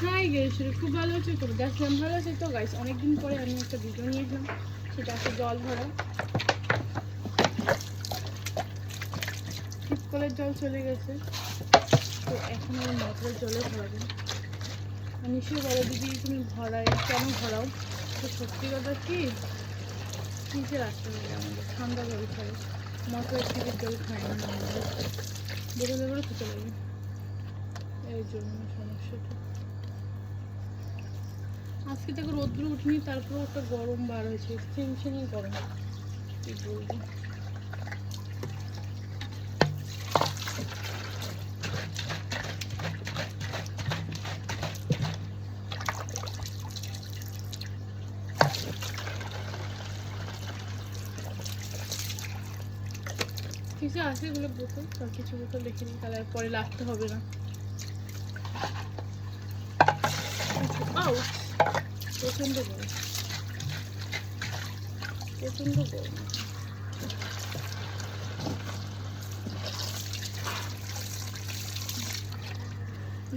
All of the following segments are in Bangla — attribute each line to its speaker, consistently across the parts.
Speaker 1: হাই গাইস, খুব ভালো আছে তো দেখলাম, ভালো আছে তো গাইস। অনেকদিন পরে আমি একটা ভিডিও নিয়ে এলাম, সেটা আছে জল ভরা। টিপকলের জল চলে গেছে, তো এখন আমি মোটরের জলে ভরাবো। নিশ্চয়ই বলো দিদি তুমি ভরাই কেন ভরাও? তো সত্যি কথা কি, নিচে রাখতে হবে আমাদের ঠান্ডা জল খাই, মোটরের টিপের জল খাই না আমাদের, বেরোলে বেরো খেতে লাগে, এই জন্য সমস্যাটা। আজকে দেখো রোদ্র উঠিনি, তারপরেও একটা গরম বার হয়েছে, টেনশনই গরম, কি বলবো। কিছু আছে এগুলো বোতল, আর কিছু বোতল রেখে দিই, তাহলে আর পরে লাগতে হবে না। প্রচন্ড গরম, প্রচন্ড গরম।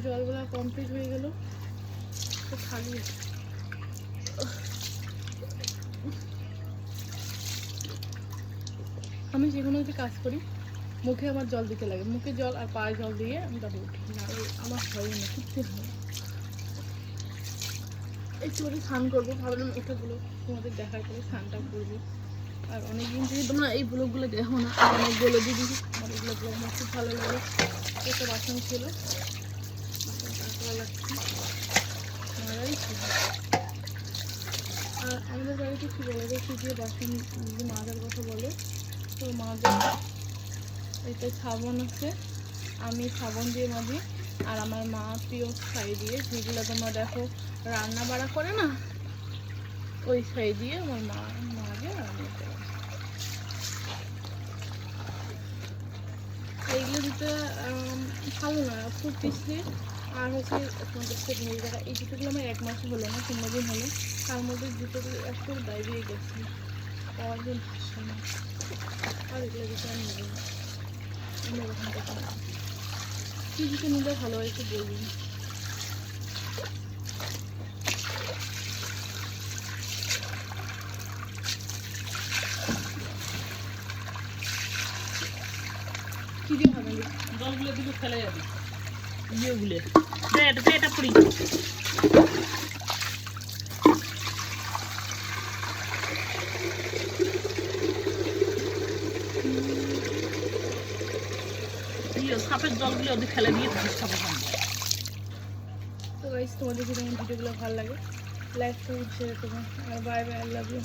Speaker 1: জলগুলা কমপ্লিট হয়ে গেল, তো খালি আমি যে কোনো একটা কাজ করি মুখে আমার জল দিতে লাগে, মুখে জল আর পায়ে জল দিয়ে আমি তারপর উঠি, না আমার হয় না, কিচ্ছু হয় না। একটু করে স্নান করবো ভাবলাম, ওটাগুলো তোমাদের দেখার পরে স্নানটা করবো। আর অনেকদিন থেকে তোমরা এই ব্লগগুলো দেখো না, অনেক বলে দিদি আমার এগুলো ব্লগ আমার খুব ভালো লাগে। একটা বাসন ছিল, আর আমাদের বাড়িতে কী বলে যে কি দিয়ে বাসন মাজার কথা বলে, তো মাজা এটা সাবান আছে, আমি সাবান দিয়ে মাজি, আর আমার মা প্রিয় ছাই দিয়ে, যেগুলো তোমরা দেখো রান্না বাড়া করে না, ওই ছাই দিয়ে আমার মা মাজে। আর আমি এইগুলো দিতে ভালো না, খুব পিছলে। আর হচ্ছে তোমাদের সাথে নিয়ে যারা এই জুতোগুলো আমার 1 মাস হলো না, 15 দিন হলো, তার মধ্যে জুতোগুলো একটু দাঁড়িয়ে গেছে, পাওয়ার দিন ভাসছে না। আর এগুলো জুতো আমি নেব না, অন্যরকম কথা না। কী জুতো নিলে ভালো হয় একটু বলবি। কী দিয়ে হবে
Speaker 2: জলগুলো দিকে ফেলে যাবে, ইয়েগুলো এটা পড়ি সাপের জলগুলো ওদের ফেলে দিয়ে থাকিস সাপের।
Speaker 1: তো গাইস, তোমাদের যদি আমার ভিডিওগুলো ভালো লাগে লাইক করুন, শেয়ার করুন, আর bye bye, I love you.